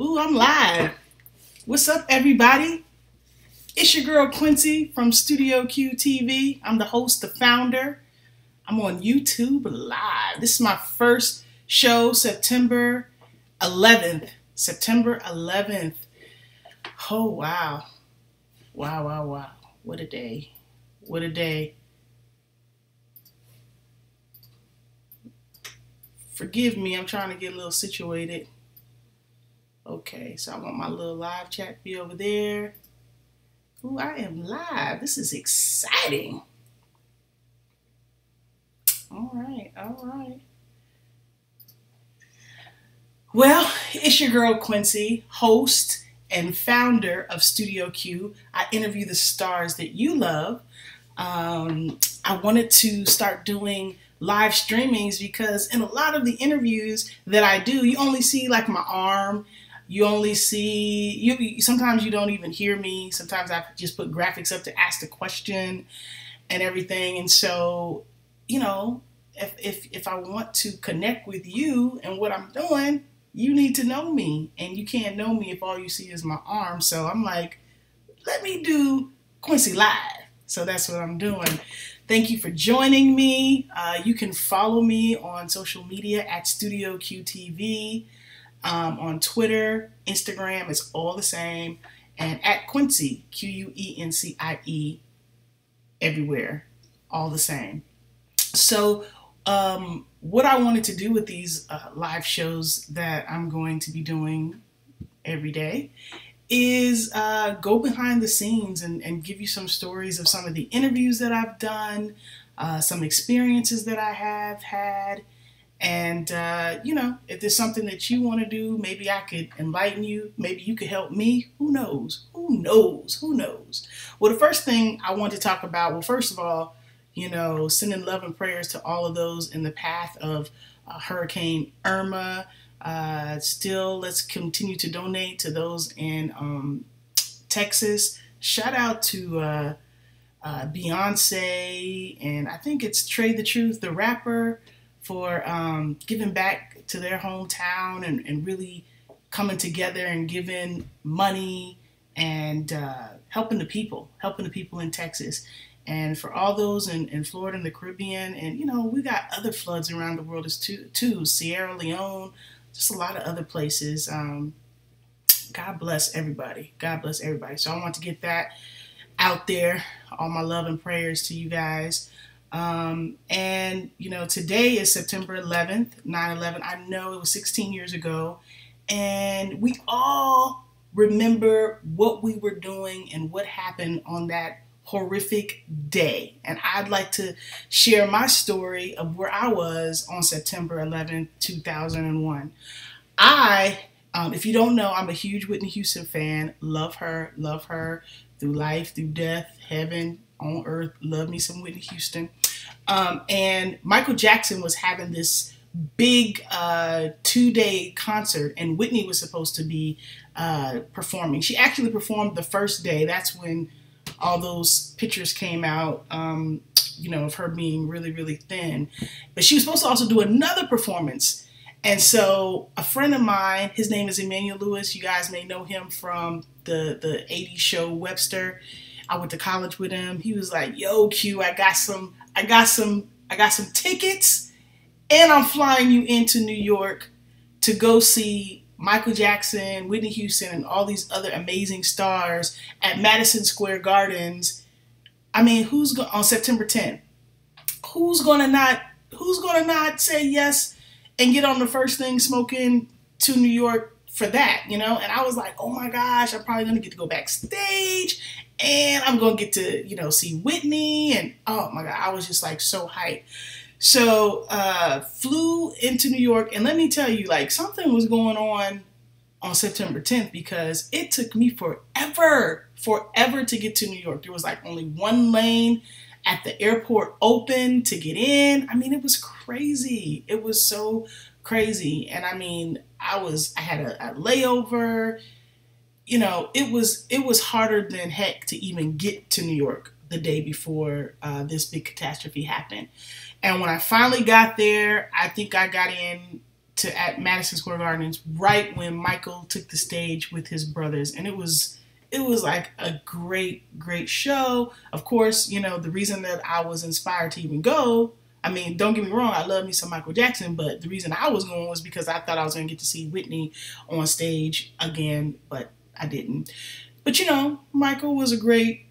Ooh, I'm live. What's up, everybody? It's your girl Quencie from Studio Q TV. I'm the host, the founder. I'm on YouTube Live. This is my first show, September 11th. September 11th. Oh, wow. Wow, wow, wow. What a day. What a day. Forgive me, I'm trying to get a little situated. Okay, so I want my little live chat to be over there. Ooh, I am live. This is exciting. All right, all right. Well, it's your girl Quencie, host and founder of Studio Q. I interview the stars that you love. I wanted to start doing live streamings because in a lot of the interviews that I do, you only see like my arm. You only see, sometimes you don't even hear me. Sometimes I just put graphics up to ask the question and everything. And so, you know, if I want to connect with you and what I'm doing, you need to know me. And you can't know me if all you see is my arm. So I'm like, let me do Quencie Live. So that's what I'm doing. Thank you for joining me. You can follow me on social media at Studio Q TV. On Twitter, Instagram, it's all the same. And at Quencie, Quencie, everywhere, all the same. So what I wanted to do with these live shows that I'm going to be doing every day is go behind the scenes and give you some stories of some of the interviews that I've done, some experiences that I have had. And, you know, if there's something that you want to do, maybe I could enlighten you. Maybe you could help me. Who knows? Who knows? Who knows? Well, the first thing I want to talk about, well, first of all, you know, sending love and prayers to all of those in the path of Hurricane Irma. Still, let's continue to donate to those in Texas. Shout out to Beyonce, and I think it's Trey the Truth, the rapper, for giving back to their hometown and really coming together and giving money and helping the people in Texas. And for all those in Florida and the Caribbean, and you know, we got other floods around the world too, Sierra Leone, just a lot of other places. God bless everybody. God bless everybody. So I want to get that out there. All my love and prayers to you guys. And you know, today is September 11th, 9/11. I know it was 16 years ago, and we all remember what we were doing and what happened on that horrific day. And I'd like to share my story of where I was on September 11th, 2001. If you don't know, I'm a huge Whitney Houston fan. Love her through life, through death, heaven, on earth. Love me some Whitney Houston. And Michael Jackson was having this big 2-day concert, and Whitney was supposed to be performing. She actually performed the first day. That's when all those pictures came out, you know, of her being really, really thin. But she was supposed to also do another performance. And so a friend of mine, his name is Emmanuel Lewis. You guys may know him from the 80s show Webster. I went to college with him. He was like, "Yo, Q, I got some tickets, and I'm flying you into New York to go see Michael Jackson, Whitney Houston, and all these other amazing stars at Madison Square Gardens." I mean, on September 10th? Who's gonna not say yes and get on the first thing smoking to New York for that, you know? And I was like, oh my gosh, I'm probably gonna get to go backstage, and I'm gonna get to, you know, see Whitney, and oh my God, I was just like so hyped. So flew into New York, and let me tell you, like, something was going on September 10th, because it took me forever to get to New York. There was like only one lane at the airport open to get in. I mean, it was crazy. It was so crazy. And I mean, I had a layover. You know, it was harder than heck to even get to New York the day before this big catastrophe happened. And when I finally got there, I think I got in at Madison Square Garden right when Michael took the stage with his brothers, and it was like a great show. Of course, you know, the reason that I was inspired to even go, I mean, don't get me wrong, I love me some Michael Jackson, but the reason I was going was because I thought I was going to get to see Whitney on stage again, but I didn't. But you know, Michael was a great,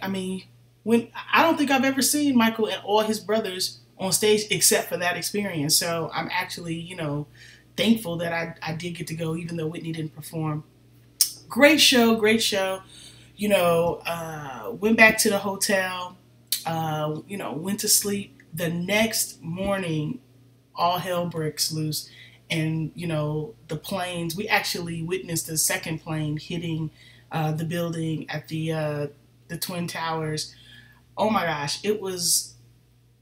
I mean, I don't think I've ever seen Michael and all his brothers on stage except for that experience. So I'm actually, you know, thankful that I did get to go, even though Whitney didn't perform. Great show. You know, went back to the hotel, you know, went to sleep. The next morning, all hell breaks loose. And, you know, the planes, we actually witnessed the second plane hitting the building at the Twin Towers. Oh my gosh, it was,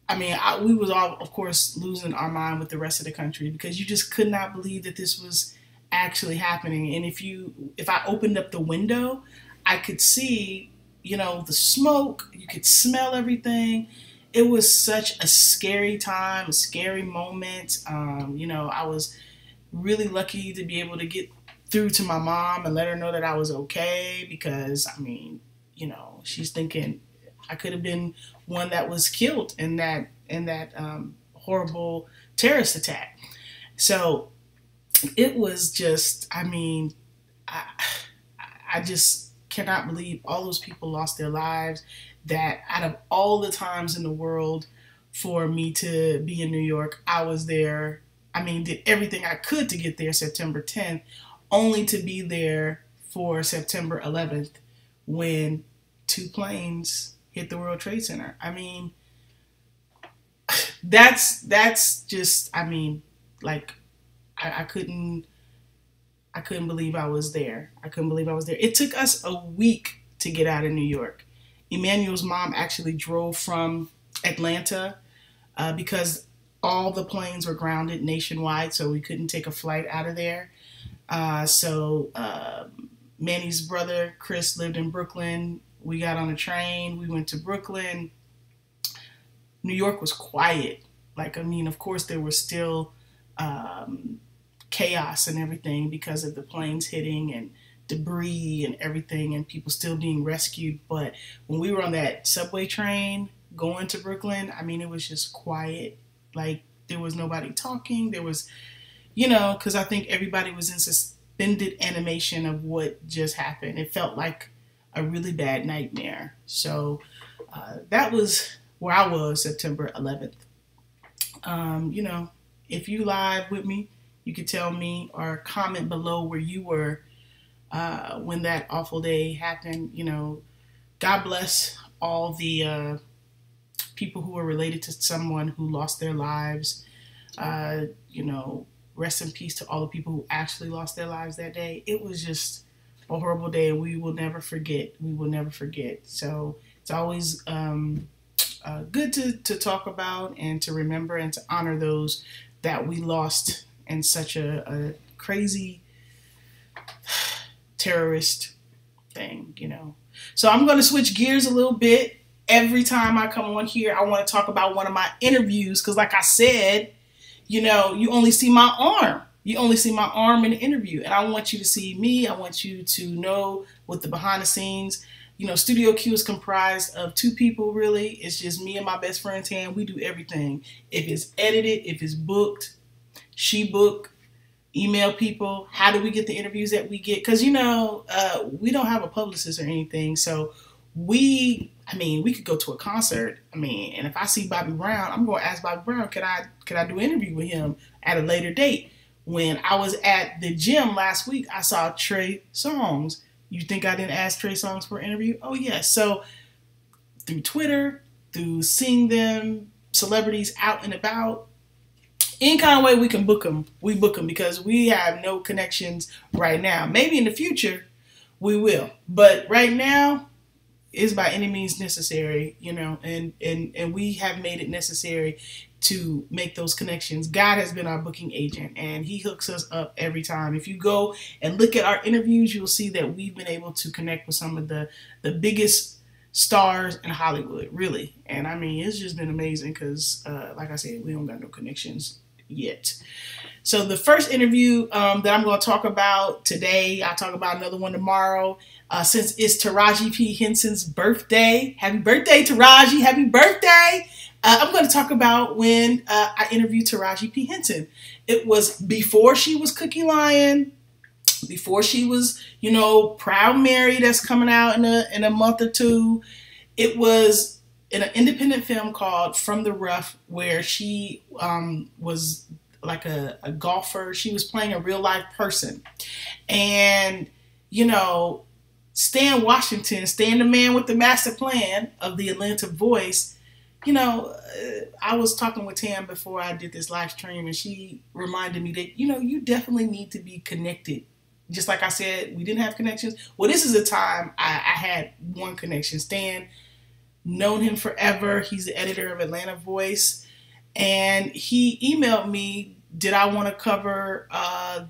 I mean, we was all, of course, losing our mind with the rest of the country because you just could not believe that this was actually happening. And if I opened up the window, I could see, you know, the smoke, you could smell everything. It was such a scary time, a scary moment. You know, I was really lucky to be able to get through to my mom and let her know that I was okay because, I mean, you know, she's thinking I could have been one that was killed in that horrible terrorist attack. So it was just, I mean, I just cannot believe all those people lost their lives. That out of all the times in the world for me to be in New York, I was there. I mean, did everything I could to get there September 10th, only to be there for September 11th when 2 planes hit the World Trade Center. I mean, that's just, I mean, like, I couldn't believe I was there. I couldn't believe I was there. It took us a week to get out of New York. Emmanuel's mom actually drove from Atlanta because all the planes were grounded nationwide, so we couldn't take a flight out of there. So Manny's brother, Chris, lived in Brooklyn. We got on a train. We went to Brooklyn. New York was quiet. Like, I mean, of course, there was still chaos and everything because of the planes hitting and debris and everything and people still being rescued. But when we were on that subway train going to Brooklyn, I mean, it was just quiet. Like, there was nobody talking. There was, you know, because I think everybody was in suspended animation of what just happened. It felt like a really bad nightmare. So that was where I was September 11th. You know, if you live with me, you could tell me or comment below where you were when that awful day happened. You know, God bless all the people who were related to someone who lost their lives. You know, rest in peace to all the people who actually lost their lives that day. It was just a horrible day, and we will never forget. We will never forget. So it's always good to talk about and to remember and to honor those that we lost in such a crazy terrorist thing, you know. So I'm going to switch gears a little bit. Every time I come on here, I want to talk about one of my interviews because, like I said, you know, you only see my arm. You only see my arm in the interview, and I want you to see me. I want you to know what the behind the scenes. You know, Studio Q is comprised of 2 people, really. It's just me and my best friend, Tam. We do everything. If it's edited, if it's booked, she book, email people. How do we get the interviews that we get? Because, you know, we don't have a publicist or anything. So I mean, we could go to a concert. I mean, and if I see Bobby Brown, I'm going to ask Bobby Brown, could I do an interview with him at a later date? When I was at the gym last week, I saw Trey Songz. You think I didn't ask Trey Songz for an interview? Oh, yes. So through Twitter, through seeing them, celebrities out and about, any kind of way we can book them, we book them because we have no connections right now. Maybe in the future we will. But right now, is by any means necessary, you know, and we have made it necessary to make those connections. God has been our booking agent, and he hooks us up every time. If you go and look at our interviews, you'll see that we've been able to connect with some of the biggest stars in Hollywood, really. And I mean, it's just been amazing because, like I said, we don't got no connections yet. So the first interview that I'm going to talk about today, I'll talk about another one tomorrow, since it's Taraji P. Henson's birthday. Happy birthday, Taraji. Happy birthday. I'm going to talk about when I interviewed Taraji P. Henson. It was before she was Cookie Lion, before she was, Proud Mary that's coming out in a month or two. It was in an independent film called From the Rough, where she was like a golfer. She was playing a real life person. And, Stan Washington, Stan the man with the master plan of the Atlanta Voice, I was talking with Tam before I did this live stream, and she reminded me that, you definitely need to be connected. Just like I said, we didn't have connections. Well, this is a time I had one connection. Stan, known him forever. He's the editor of Atlanta Voice. And he emailed me, did I want to cover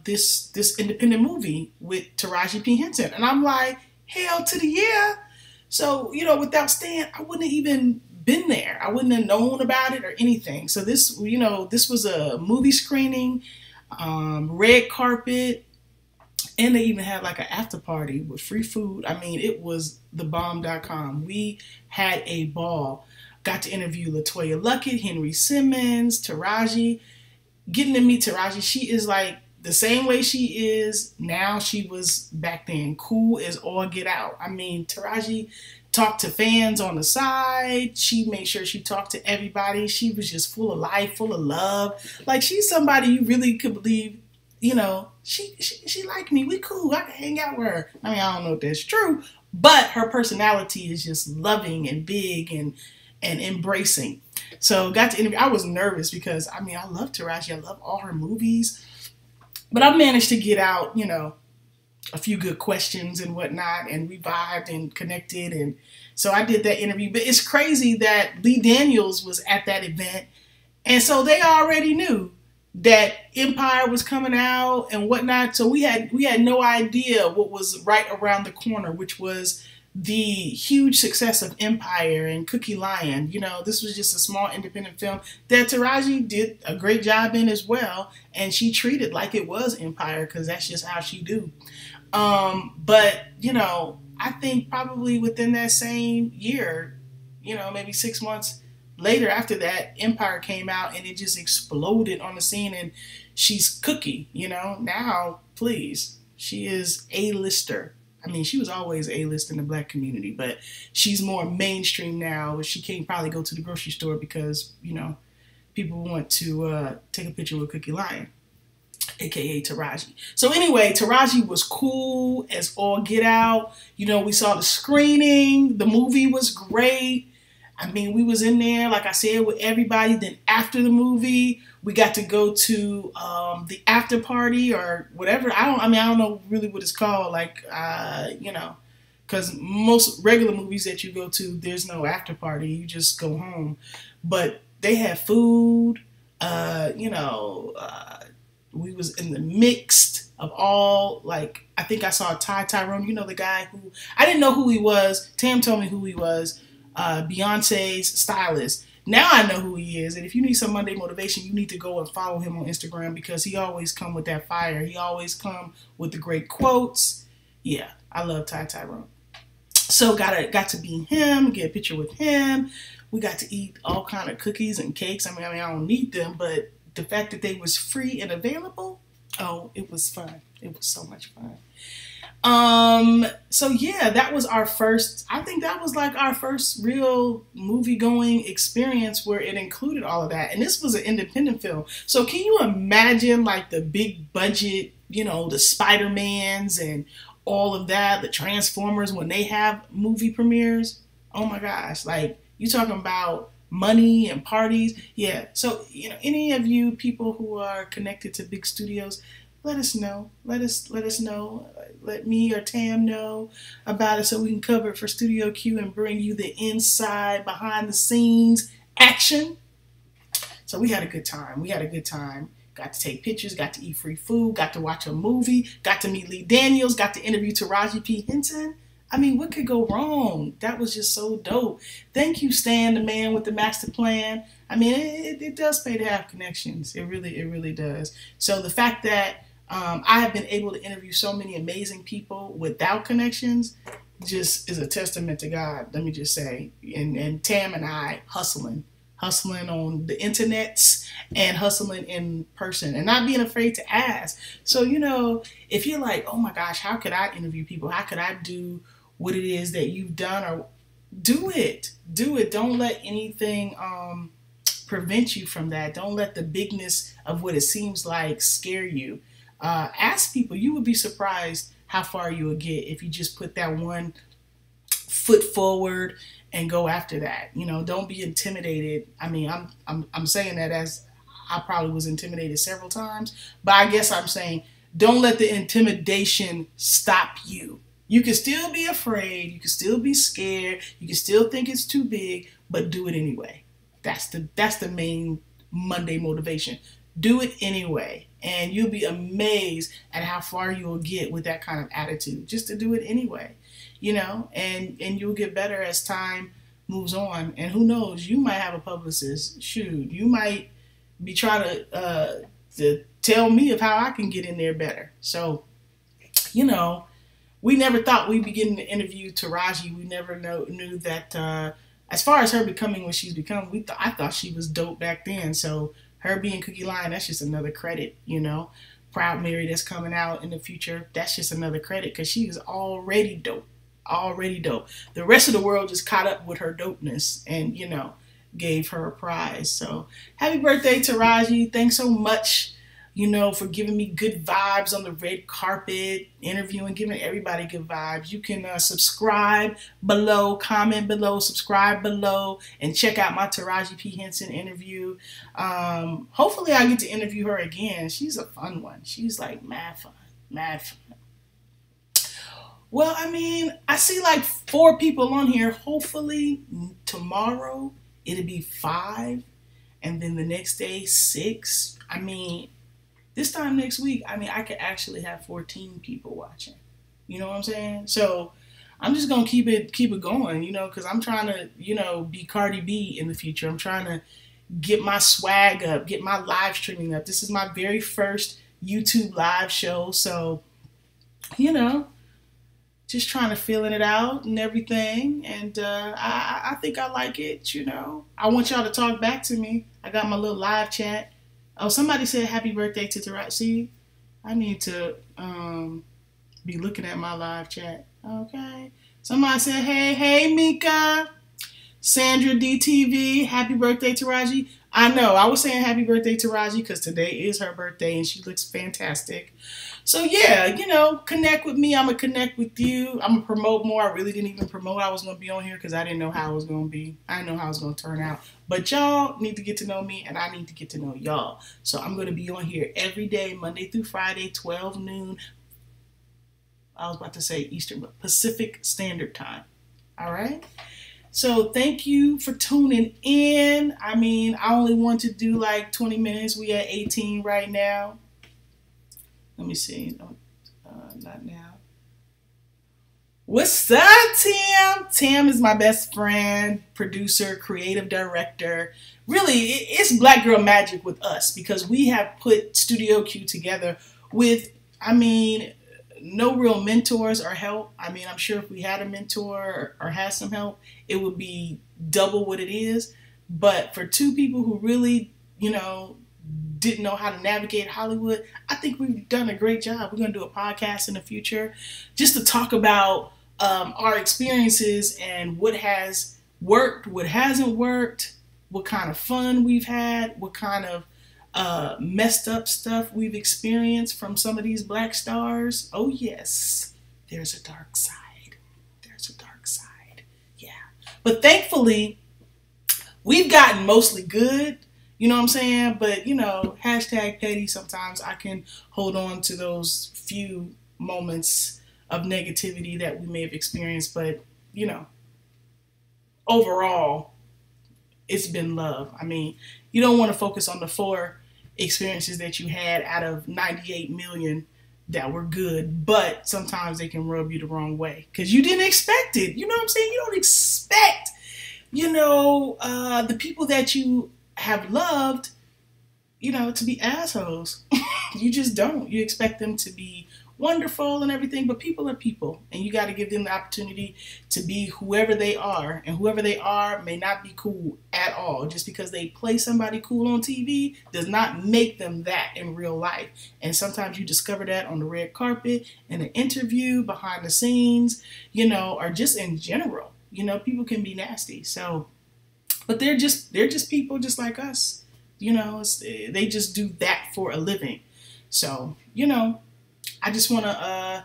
this independent movie with Taraji P. Henson? And I'm like, hell to the yeah. So, without Stan, I wouldn't have even been there. I wouldn't have known about it or anything. So this was a movie screening, red carpet, and they even had like an after party with free food. I mean, it was thebomb.com. We had a ball. Got to interview LaToya Luckett, Henry Simmons, Taraji. Getting to meet Taraji, she is like the same way she is now, she was back then. Cool as all get out. I mean, Taraji talked to fans on the side. She made sure she talked to everybody. She was just full of life, full of love. Like, she's somebody you really could believe, she liked me. We cool. I can hang out with her. I mean, I don't know if that's true, but her personality is just loving and big and embracing. So got to interview. I was nervous because, I love Taraji. I love all her movies. But I managed to get out, a few good questions and whatnot, and we vibed and connected. And so I did that interview. But it's crazy that Lee Daniels was at that event. And so they already knew that Empire was coming out and whatnot. So we had no idea what was right around the corner, which was the huge success of Empire and Cookie Lion. This was just a small independent film that Taraji did a great job in as well. And she treated like it was Empire because that's just how she do. But, I think probably within that same year, maybe 6 months later after that, Empire came out and it just exploded on the scene. And she's Cookie, now, please, she is A-lister. I mean, she was always A-list in the black community, but she's more mainstream now. She can't probably go to the grocery store because, people want to take a picture with Cookie Lion, aka Taraji. So anyway, Taraji was cool as all get out. We saw the screening. The movie was great. I mean, we was in there, like I said, with everybody. Then after the movie, we got to go to the after party or whatever. I don't know really what it's called. Like, because most regular movies that you go to, there's no after party. You just go home. But they had food. We was in the mixed of all, like, I think I saw Tyrone. The guy who, I didn't know who he was. Tam told me who he was. Beyonce's stylist. Now I know who he is, and if you need some Monday motivation, you need to go and follow him on Instagram because he always come with that fire. He always come with the great quotes. Yeah, I love Tyrone. So got to be him, get a picture with him. We got to eat all kind of cookies and cakes. I don't need them, but the fact that they was free and available, oh, it was fun. It was so much fun. So yeah, that was our first, I think that was like our first real movie going experience where it included all of that. And this was an independent film. So can you imagine like the big budget, the Spider-Mans and all of that, the Transformers, when they have movie premieres? Oh my gosh. Like, you talking about money and parties. Yeah. So, any of you people who are connected to big studios, let us know. Let us know. Let me or Tam know about it so we can cover it for Studio Q and bring you the inside, behind the scenes action. So we had a good time. Got to take pictures, got to eat free food, got to watch a movie, got to meet Lee Daniels, got to interview Taraji P. Henson. I mean, what could go wrong? That was just so dope. Thank you, Stan, the man with the master plan. I mean, it does pay to have connections. It really does. So the fact that I have been able to interview so many amazing people without connections just is a testament to God, let me just say. And Tam and I hustling on the internets and hustling in person and not being afraid to ask. So, if you're like, oh my gosh, how could I interview people? How could I do what it is that you've done? Or do it. Don't let anything prevent you from that. Don't let the bigness of what it seems like scare you. Ask people. You would be surprised how far you will get if you just put that one foot forward and go after that. Don't be intimidated. I mean, I'm saying that as I probably was intimidated several times, but I guess I'm saying don't let the intimidation stop you. You can still be afraid, you can still be scared, you can still think it's too big, but do it anyway. That's the main Monday motivation. Do it anyway, and you'll be amazed at how far you will get with that kind of attitude, just to do it anyway. And you'll get better as time moves on. And who knows, you might have a publicist. Shoot, you might be trying to tell me of how I can get in there better. So, we never thought we'd be getting to interview Taraji. We never knew that as far as her becoming what she's become, I thought she was dope back then. So her being Cookie Line, that's just another credit, Proud Mary that's coming out in the future, that's just another credit because she is already dope. The rest of the world just caught up with her dopeness and, gave her a prize. So happy birthday, Taraji. Thanks so much, for giving me good vibes on the red carpet, interviewing, giving everybody good vibes. You can subscribe below, comment below, subscribe below, and check out my Taraji P. Henson interview. Hopefully I get to interview her again. She's a fun one. She's like mad fun. Well, I mean, I see like 4 people on here. Hopefully tomorrow it'll be 5, and then the next day 6. I mean, this time next week, I could actually have 14 people watching. You know what I'm saying? So I'm just gonna keep it going, because I'm trying to, be Cardi B in the future. I'm trying to get my swag up, get my live streaming up. This is my very first YouTube live show, so just trying to feeling it out and everything. And I think I like it, I want y'all to talk back to me. I got my little live chat. Oh, somebody said happy birthday to Taraji. See, I need to be looking at my live chat. Okay. Somebody said, hey, Mika. Sandra DTV, happy birthday, Taraji. I know, I was saying happy birthday, Taraji, because today is her birthday and she looks fantastic. So yeah, connect with me. I'm going to connect with you. I'm going to promote more. I really didn't even promote I was going to be on here because I didn't know how it was going to be. I didn't know how it was going to turn out. But y'all need to get to know me and I need to get to know y'all. So I'm going to be on here every day, Monday through Friday, 12 noon. I was about to say Eastern, but Pacific Standard Time. All right? So thank you for tuning in. I only want to do like 20 minutes. We at 18 right now. Let me see. Not now. What's up, Tam? Tam is my best friend, producer, creative director. Really, it's Black Girl Magic with us because we have put Studio Q together with, no real mentors or help. I'm sure if we had a mentor or had some help, it would be double what it is. But for 2 people who really, didn't know how to navigate Hollywood, I think we've done a great job. We're going to do a podcast in the future just to talk about our experiences and what has worked, what hasn't worked, what kind of fun we've had, what kind of messed up stuff we've experienced from some of these black stars. Oh yes, there's a dark side. Yeah. But thankfully, we've gotten mostly good. You know what I'm saying? But, hashtag petty, sometimes I can hold on to those few moments of negativity that we may have experienced. But, overall, it's been love. You don't want to focus on the 4 experiences that you had out of 98 million that were good, but sometimes they can rub you the wrong way because you didn't expect it. You know what I'm saying? You don't expect, the people that you have loved, to be assholes. You just don't. You expect them to be wonderful and everything, but people are people, and you got to give them the opportunity to be whoever they are, and whoever they are may not be cool at all. Just because they play somebody cool on TV does not make them that in real life. And sometimes you discover that on the red carpet, in an interview, behind the scenes, or just in general. People can be nasty. So, but they're just people just like us. They just do that for a living. So, I just want to,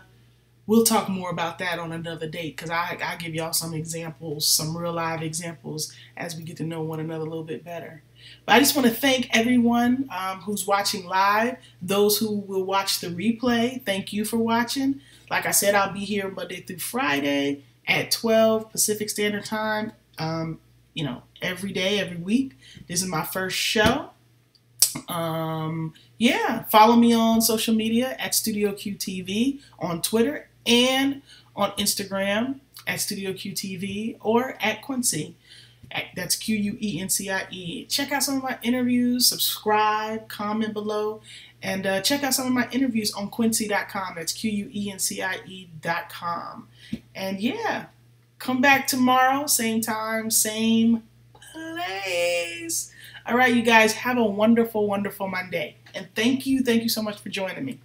we'll talk more about that on another date, because I give y'all some examples, some real live examples, as we get to know one another a little bit better. But I just want to thank everyone who's watching live, those who will watch the replay. Thank you for watching. Like I said, I'll be here Monday through Friday at 12 Pacific Standard Time, every day, every week. This is my first show. Follow me on social media at Studio Q TV, on Twitter and on Instagram at Studio Q TV, or at Quencie. That's Quencie. Check out some of my interviews, subscribe, comment below, and check out some of my interviews on Quencie.com. That's Quencie.com. And come back tomorrow, same time, same place. All right, you guys, have a wonderful, wonderful Monday. And thank you so much for joining me.